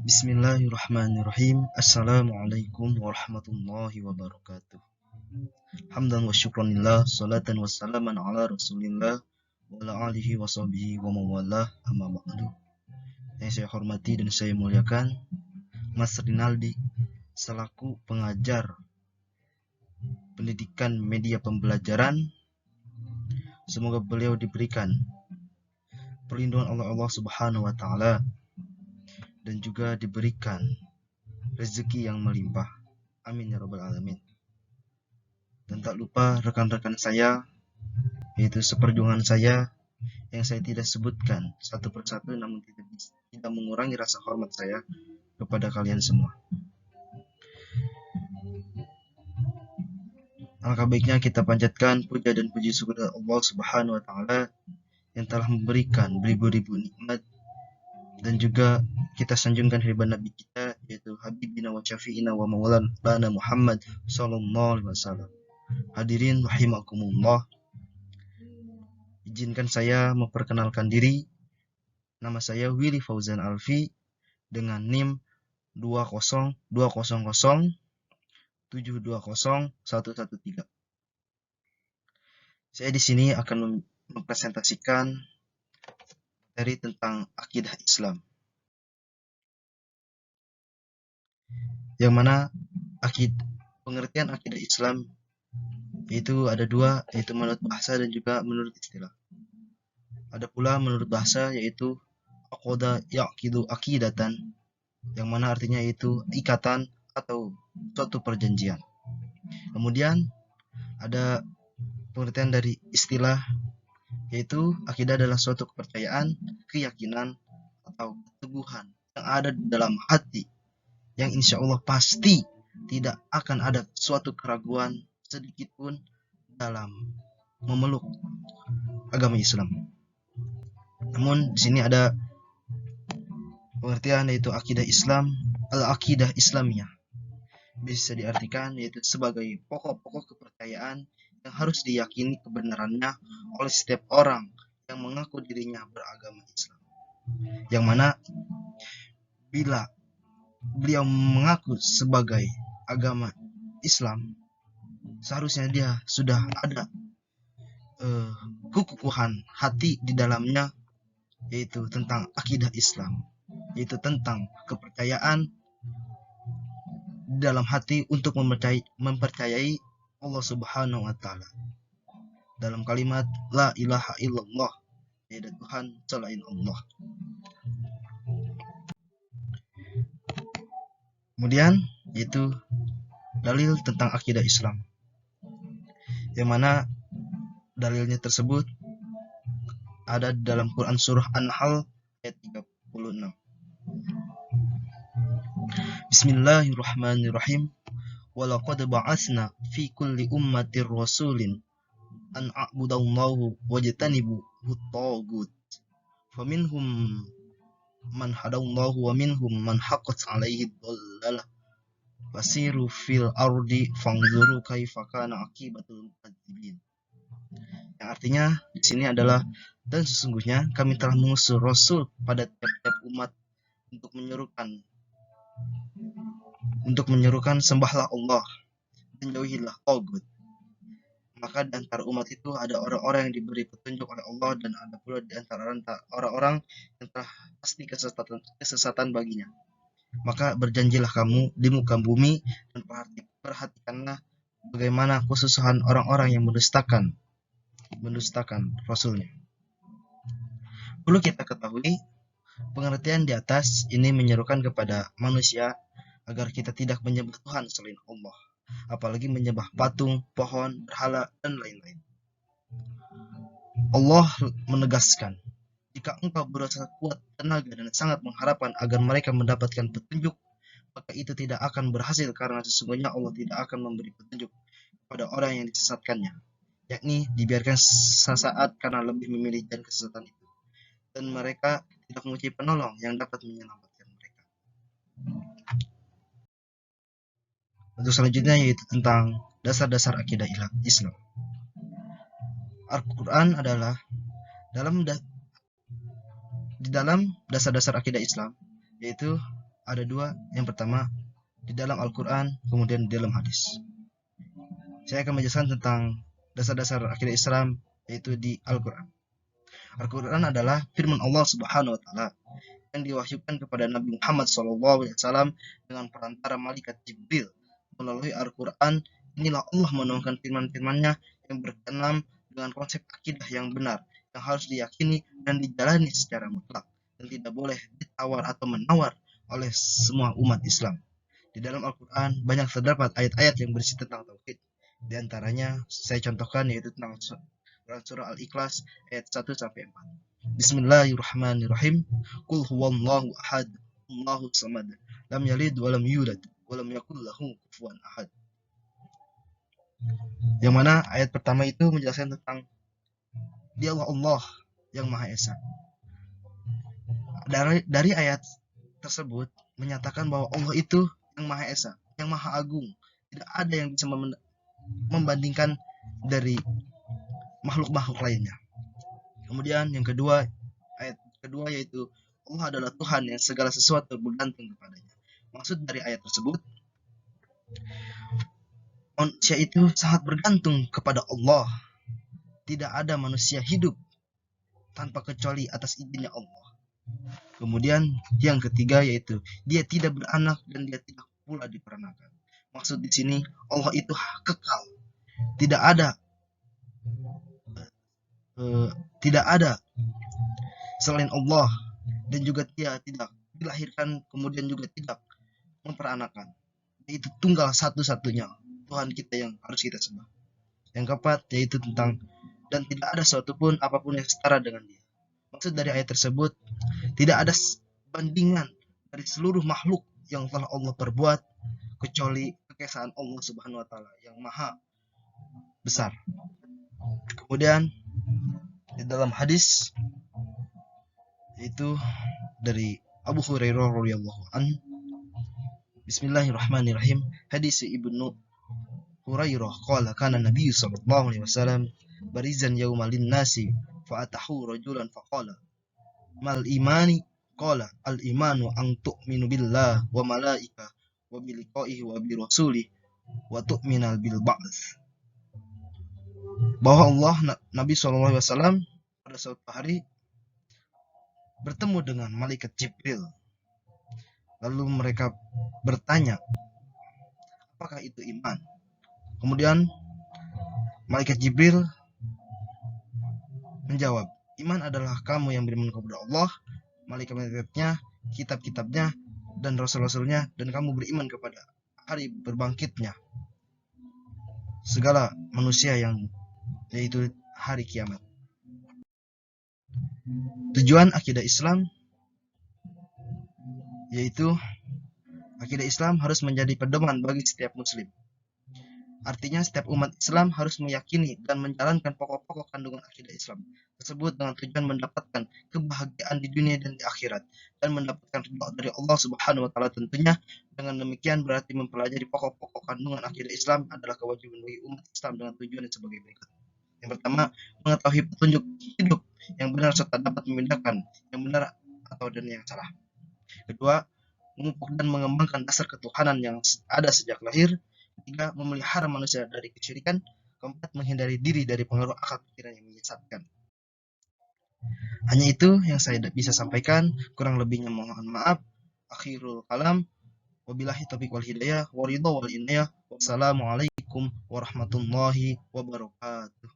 Bismillahirrahmanirrahim. Assalamualaikum warahmatullahi wabarakatuh. Hamdan wa syukranillah, salatan wa salaman ala rasulillah wa ala alihi wa sahbihi wa mawalah, amma ba'du. Yang saya hormati dan saya muliakan Mas Rinaldi selaku pengajar pendidikan media pembelajaran. Semoga beliau diberikan perlindungan Allah Subhanahu wa taala dan juga diberikan rezeki yang melimpah. Amin ya rabbal alamin. Dan tak lupa rekan-rekan saya, yaitu seperjuangan saya yang saya tidak sebutkan satu persatu, namun tidak mengurangi rasa hormat saya kepada kalian semua. Alangkah baiknya kita panjatkan puja dan puji syukur Allah Subhanahu wa taala yang telah memberikan beribu-ribu nikmat, dan juga kita sanjungkan riba Nabi kita, yaitu Habibina wa Syafi'ina wa Maulana Muhammad sallallahu alaihi wasallam. Hadirin rahimakumullah, izinkan saya memperkenalkan diri. Nama saya Willy Fauzan Alfi dengan NIM 20207201113. Saya di sini akan mempresentasikan materi tentang akidah Islam, yang mana pengertian akidah Islam itu ada dua, yaitu menurut bahasa dan juga menurut istilah. Ada pula menurut bahasa, yaitu aqada yaqidu aqidatan, yang mana artinya itu ikatan atau suatu perjanjian. Kemudian ada pengertian dari istilah, yaitu akidah adalah suatu kepercayaan, keyakinan, atau keteguhan yang ada di dalam hati, yang insya Allah pasti tidak akan ada suatu keraguan sedikit pun dalam memeluk agama Islam. Namun di sini ada pengertian, yaitu akidah Islam, al-aqidah Islamiyah. Bisa diartikan yaitu sebagai pokok-pokok kepercayaan yang harus diyakini kebenarannya oleh setiap orang yang mengaku dirinya beragama Islam. Yang mana bila beliau mengaku sebagai agama Islam, seharusnya dia sudah ada kekukuhan hati di dalamnya, yaitu tentang akidah Islam, yaitu tentang kepercayaan di dalam hati untuk mempercayai Allah Subhanahu wa taala dalam kalimat la ilaha illallah, tiada Tuhan selain Allah. Kemudian yaitu dalil tentang akidah Islam, yang mana dalilnya tersebut ada dalam Quran surah An-Nahl ayat 36. Bismillahirrahmanirrahim. Walaqad ba'atsna fi kulli ummatir rasulin an a'budallaha wajtanibu at-taghut. Faminhum man hadallahu wa minhum man haqqat 'alaihi ad-dalalah. Fasiru fil ardi fanzuru kaifa kana aqibatul mukadzibin. Yang artinya di sini adalah, dan sesungguhnya kami telah mengutus rasul pada tiap-tiap umat untuk menyerukan sembahlah Allah dan jauhilah tagut. Maka di antara umat itu ada orang-orang yang diberi petunjuk oleh Allah, dan ada pula di antara orang-orang yang telah pasti kesesatan baginya. Maka berjanjilah kamu di muka bumi dan perhatikanlah bagaimana kesusahan orang-orang yang mendustakan Rasulnya. Perlu kita ketahui, pengertian di atas ini menyerukan kepada manusia agar kita tidak menyembah Tuhan selain Allah, apalagi menyembah patung, pohon, berhala, dan lain-lain. Allah menegaskan, jika engkau berasa kuat tenaga dan sangat mengharapkan agar mereka mendapatkan petunjuk, maka itu tidak akan berhasil, karena sesungguhnya Allah tidak akan memberi petunjuk kepada orang yang disesatkannya, yakni dibiarkan sesaat karena lebih memilih jalan kesesatan itu, dan mereka tidak mempunyai penolong yang dapat menyelamatkan mereka. Untuk selanjutnya yaitu tentang dasar-dasar akidah Islam. Al-Quran adalah di dalam dasar-dasar akidah Islam, yaitu ada dua. Yang pertama di dalam Al-Quran, kemudian di dalam hadis. Saya akan menjelaskan tentang dasar-dasar akidah Islam, yaitu di Al-Quran. Al-Quran adalah firman Allah Subhanahu wa Ta'ala yang diwahyukan kepada Nabi Muhammad SAW dengan perantara malaikat Jibril. Melalui Al-Quran, inilah Allah menuangkan firman-firmannya yang berkenaan dengan konsep akidah yang benar, yang harus diyakini dan dijalani secara mutlak, dan tidak boleh ditawar atau menawar oleh semua umat Islam. Di dalam Al-Quran banyak terdapat ayat-ayat yang berisi tentang tauhid. Di antaranya saya contohkan yaitu tentang surah Al-Ikhlas ayat 1-4. Bismillahirrahmanirrahim. Qul huwallahu ahad, Allahu samad, lam yalid wa lam yulad wa lam yakul lahu kufuwan ahad. Yang mana ayat pertama itu menjelaskan tentang Dialah Allah yang Maha Esa. Dari ayat tersebut menyatakan bahwa Allah itu yang Maha Esa, yang Maha Agung. Tidak ada yang bisa membandingkan dari makhluk-makhluk lainnya. Kemudian yang kedua, ayat kedua yaitu Allah adalah Tuhan yang segala sesuatu bergantung kepadanya. Maksud dari ayat tersebut, manusia itu sangat bergantung kepada Allah. Tidak ada manusia hidup tanpa kecuali atas izinnya Allah. Kemudian yang ketiga yaitu dia tidak beranak dan dia tidak pula diperanakan. Maksud di sini Allah itu kekal. Tidak ada selain Allah, dan juga dia tidak dilahirkan kemudian juga tidak memperanakan. Itu tunggal satu-satunya Tuhan kita yang harus kita sembah. Yang keempat yaitu tentang dan tidak ada suatu pun apapun yang setara dengan dia. Maksud dari ayat tersebut, tidak ada bandingan dari seluruh makhluk yang telah Allah perbuat kecuali kekesaan Allah Subhanahu wa Ta'ala yang maha besar. Kemudian di dalam hadis itu dari Abu Hurairah radhiyallahu anhu, Bismillahirrahmanirrahim, hadis Ibnu Hurairah qala kana Nabi sallallahu alaihi wasallam barizan yaumalin nasi fa'atahu rajulan faqala mal imani qala al imanu an tu'minu billah wa malaika wa bil liqa'ihi wa bi rasulih wa tu'minal bil ba'ts. Bahwa Allah Nabi SAW pada suatu hari bertemu dengan malaikat Jibril. Lalu mereka bertanya, apakah itu iman? Kemudian malaikat Jibril menjawab, iman adalah kamu yang beriman kepada Allah, malaikat-malaikatnya, kitab-kitabnya, dan rasul-rasulnya, dan kamu beriman kepada hari berbangkitnya segala manusia yang yaitu hari kiamat. Tujuan akidah Islam yaitu akidah Islam harus menjadi pedoman bagi setiap muslim. Artinya setiap umat Islam harus meyakini dan menjalankan pokok-pokok kandungan akidah Islam tersebut dengan tujuan mendapatkan kebahagiaan di dunia dan di akhirat dan mendapatkan ridha dari Allah Subhanahu wa Ta'ala tentunya. Dengan demikian berarti mempelajari pokok-pokok kandungan akidah Islam adalah kewajiban bagi umat Islam dengan tujuan yang sebagai berikut. Yang pertama, mengetahui petunjuk hidup yang benar serta dapat membedakan yang benar atau dan yang salah. Kedua, memupuk dan mengembangkan dasar ketuhanan yang ada sejak lahir. Ketiga, memelihara manusia dari kesyirikan. Keempat, menghindari diri dari pengaruh akal pikiran yang menyesatkan. Hanya itu yang saya bisa sampaikan, kurang lebihnya mohon maaf. Akhirul kalam, wabillahi taufiq wal hidayah, waridha wal inayah. Wassalamualaikum warahmatullahi wabarakatuh.